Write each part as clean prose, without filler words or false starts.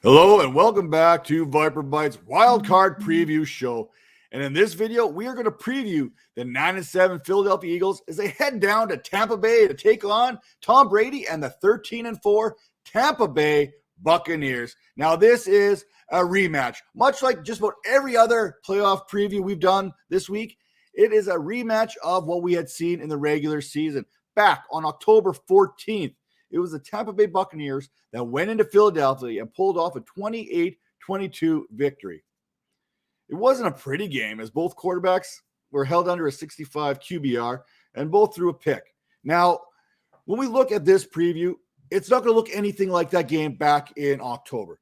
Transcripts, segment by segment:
Hello and welcome back to Viper Bites Wild Card Preview Show. And in this video, we are going to preview the 9-7 Philadelphia Eagles as they head down to Tampa Bay to take on Tom Brady and the 13-4 Tampa Bay Buccaneers. Now, this is a rematch. Much like just about every other playoff preview we've done this week, it is a rematch of what we had seen in the regular season. Back on October 14th, it was the Tampa Bay Buccaneers that went into Philadelphia and pulled off a 28-22 victory. It wasn't a pretty game as both quarterbacks were held under a 65 QBR and both threw a pick. Now, when we look at this preview, it's not going to look anything like that game back in October.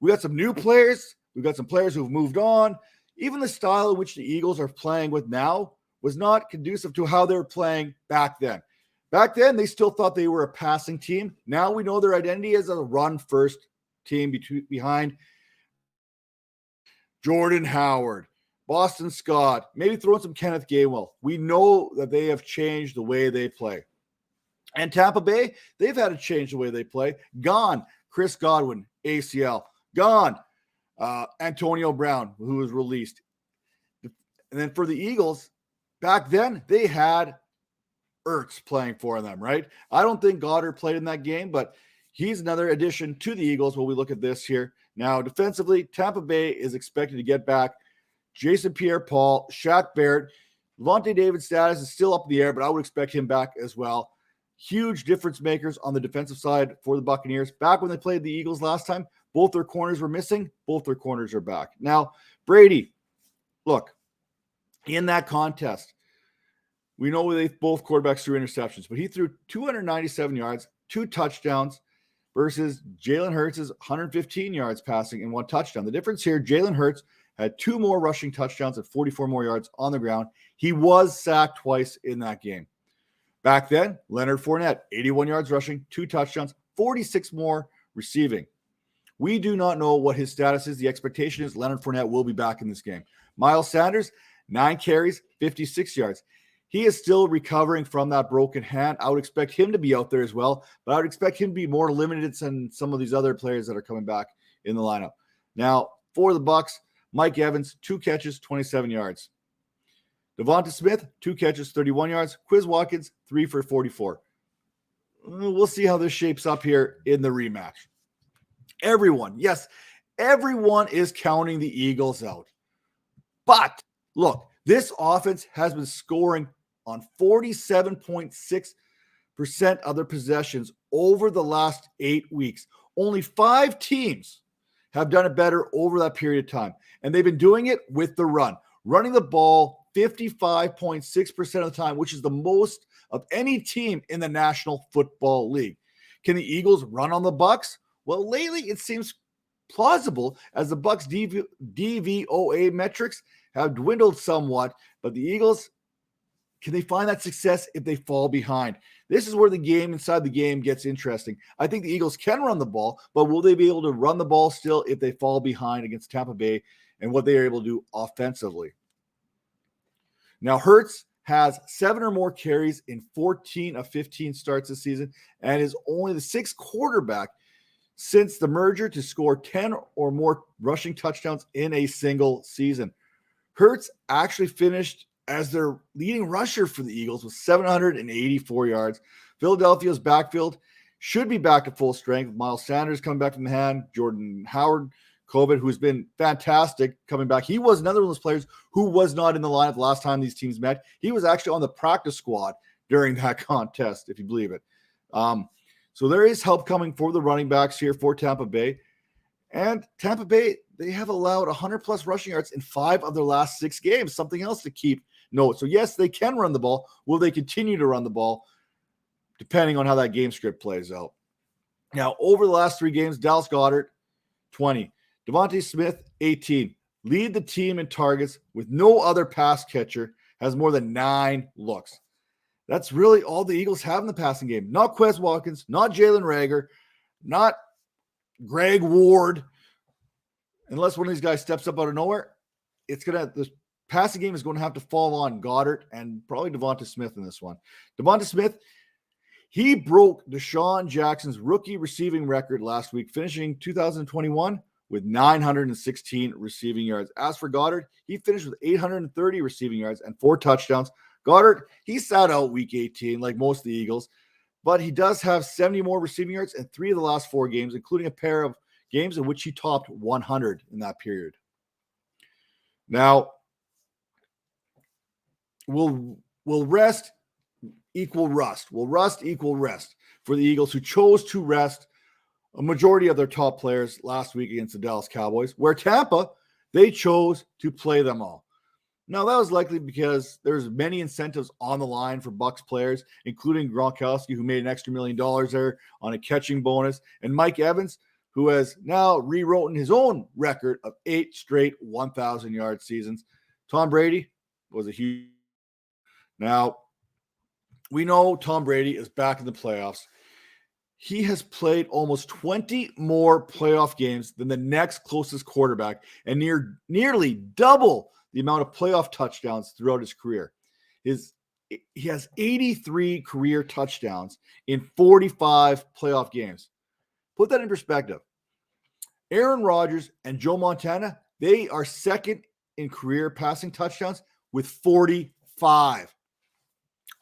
We got some new players. We've got some players who've moved on. Even the style in which the Eagles are playing with now was not conducive to how they were playing back then. Back then, they still thought they were a passing team. Now we know their identity as a run-first team behind Jordan Howard, Boston Scott, maybe throwing some Kenneth Gainwell. We know that they have changed the way they play. And Tampa Bay, they've had to change the way they play. Gone, Chris Godwin, ACL. Gone, Antonio Brown, who was released. And then for the Eagles, back then, they had Hurts playing for them, right? I don't think Goddard played in that game, but he's another addition to the Eagles when we look at this here. Now, defensively, Tampa Bay is expected to get back Jason Pierre-Paul, Shaq Barrett. Levante David's status is still up in the air, but I would expect him back as well. Huge difference makers on the defensive side for the Buccaneers. Back when they played the Eagles last time, both their corners were missing. Both their corners are back. Now, Brady, look, in that contest, we know they both quarterbacks threw interceptions, but he threw 297 yards, 2 touchdowns versus Jalen Hurts' 115 yards passing and 1 touchdown. The difference here, Jalen Hurts had 2 more rushing touchdowns and 44 more yards on the ground. He was sacked twice in that game. Back then, Leonard Fournette, 81 yards rushing, 2 touchdowns, 46 more receiving. We do not know what his status is. The expectation is Leonard Fournette will be back in this game. Miles Sanders, 9 carries, 56 yards. He is still recovering from that broken hand. I would expect him to be out there as well, but I would expect him to be more limited than some of these other players that are coming back in the lineup. Now, for the Bucs, Mike Evans, 2 catches, 27 yards. Devonta Smith, 2 catches, 31 yards. Quiz Watkins, 3 for 44. We'll see how this shapes up here in the rematch. Everyone is counting the Eagles out. But, look, this offense has been scoring on 47.6% of their possessions over the last 8 weeks. Only 5 teams have done it better over that period of time. And they've been doing it with the run. Running the ball 55.6% of the time, which is the most of any team in the National Football League. Can the Eagles run on the Bucs? Well, lately it seems plausible as the Bucs DVOA metrics have dwindled somewhat, but the Eagles, can they find that success if they fall behind? This is where the game inside the game gets interesting. I think the Eagles can run the ball, but will they be able to run the ball still if they fall behind against Tampa Bay and what they are able to do offensively? Now, Hurts has 7 or more carries in 14 of 15 starts this season and is only the 6th quarterback since the merger to score 10 or more rushing touchdowns in a single season. Hurts actually finished as their leading rusher for the Eagles with 784 yards. Philadelphia's backfield should be back to full strength. Miles Sanders coming back from the hand. Jordan Howard, COVID, who's been fantastic coming back. He was another one of those players who was not in the lineup last time these teams met. He was actually on the practice squad during that contest, if you believe it. So there is help coming for the running backs here for Tampa Bay. And Tampa Bay, they have allowed 100-plus rushing yards in 5 of their last 6 games, something else to keep note. So, yes, they can run the ball. Will they continue to run the ball? Depending on how that game script plays out. Now, over the last 3 games, Dallas Goedert, 20. Devonta Smith, 18. Lead the team in targets with no other pass catcher, has more than 9 looks. That's really all the Eagles have in the passing game. Not Quez Watkins, not Jalen Reagor, not Greg Ward. Unless one of these guys steps up out of nowhere, the passing game is going to have to fall on Goddard and probably Devonta Smith in this one. Devonta Smith, He broke Deshaun Jackson's rookie receiving record last week, finishing 2021 with 916 receiving yards. As for Goddard, he finished with 830 receiving yards and 4 touchdowns. Goddard, he sat out week 18 like most of the Eagles, but he does have 70 more receiving yards in 3 of the last 4 games, including a pair of games in which he topped 100 in that period. Now, will rest equal rust? Will rust equal rest for the Eagles, who chose to rest a majority of their top players last week against the Dallas Cowboys, where Tampa, they chose to play them all. Now, that was likely because there's many incentives on the line for Bucs players, including Gronkowski, who made an extra $1 million there on a catching bonus, and Mike Evans, who has now rewritten his own record of 8 straight 1,000-yard seasons. Tom Brady was a huge. Now, we know Tom Brady is back in the playoffs. He has played almost 20 more playoff games than the next closest quarterback and nearly double the amount of playoff touchdowns throughout his career. He has 83 career touchdowns in 45 playoff games. Put that in perspective. Aaron Rodgers and Joe Montana, they are second in career passing touchdowns with 45.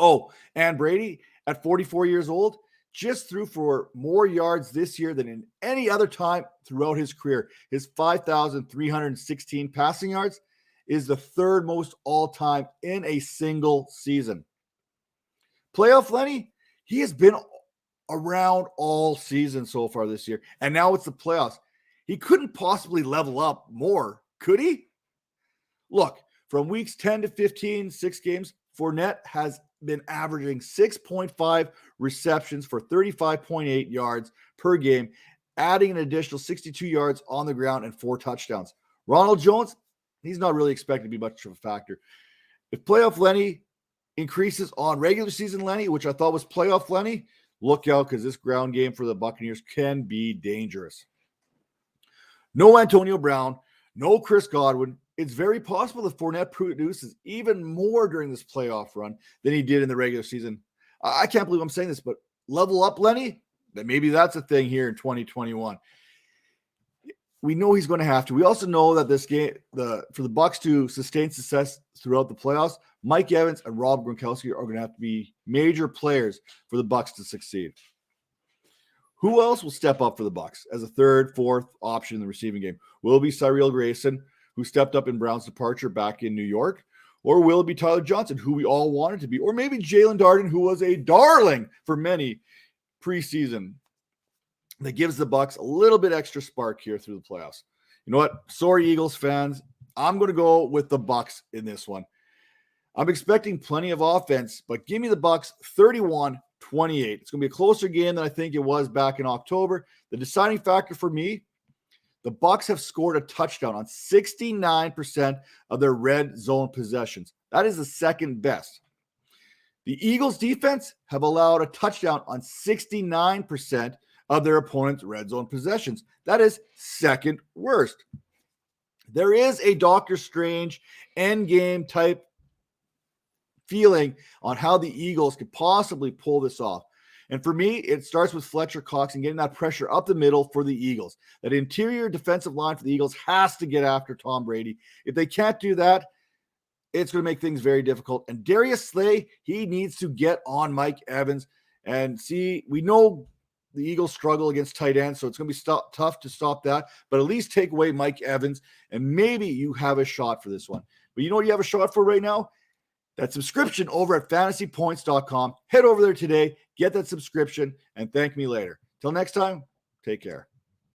Oh, and Brady, at 44 years old, just threw for more yards this year than in any other time throughout his career. His 5,316 passing yards is the third most all-time in a single season. Playoff Lenny, he has been around all season so far this year, and now it's the playoffs. He couldn't possibly level up more, could he? Look, from weeks 10 to 15, 6 games, Fournette has been averaging 6.5 receptions for 35.8 yards per game, adding an additional 62 yards on the ground and 4 touchdowns. Ronald Jones, he's not really expected to be much of a factor. If playoff Lenny increases on regular season Lenny, which I thought was playoff Lenny, look out, because this ground game for the Buccaneers can be dangerous. No Antonio Brown, no Chris Godwin. It's very possible that Fournette produces even more during this playoff run than he did in the regular season. I can't believe I'm saying this, but level up Lenny, then maybe that's a thing here in 2021. We know he's going to have to. We also know that this game, for the Bucs to sustain success throughout the playoffs, Mike Evans and Rob Gronkowski are going to have to be major players for the Bucs to succeed. Who else will step up for the Bucs as a third, fourth option in the receiving game? Will it be Cyril Grayson, who stepped up in Brown's departure back in New York? Or will it be Tyler Johnson, who we all wanted to be? Or maybe Jalen Darden, who was a darling for many preseason, that gives the Bucs a little bit extra spark here through the playoffs. You know what? Sorry, Eagles fans. I'm going to go with the Bucs in this one. I'm expecting plenty of offense, but give me the Bucs 31-28. It's going to be a closer game than I think it was back in October. The deciding factor for me, the Bucs have scored a touchdown on 69% of their red zone possessions. That is the second best. The Eagles defense have allowed a touchdown on 69% of their opponent's red zone possessions. That is second worst. There is a Doctor Strange endgame type feeling on how the Eagles could possibly pull this off. And for me, it starts with Fletcher Cox and getting that pressure up the middle for the Eagles. That interior defensive line for the Eagles has to get after Tom Brady. If they can't do that, it's going to make things very difficult. And Darius Slay, he needs to get on Mike Evans. And see, we know the Eagles struggle against tight ends, so it's going to be tough to stop that. But at least take away Mike Evans, and maybe you have a shot for this one. But you know what you have a shot for right now? That subscription over at fantasypoints.com. Head over there today, get that subscription, and thank me later. Till next time, take care.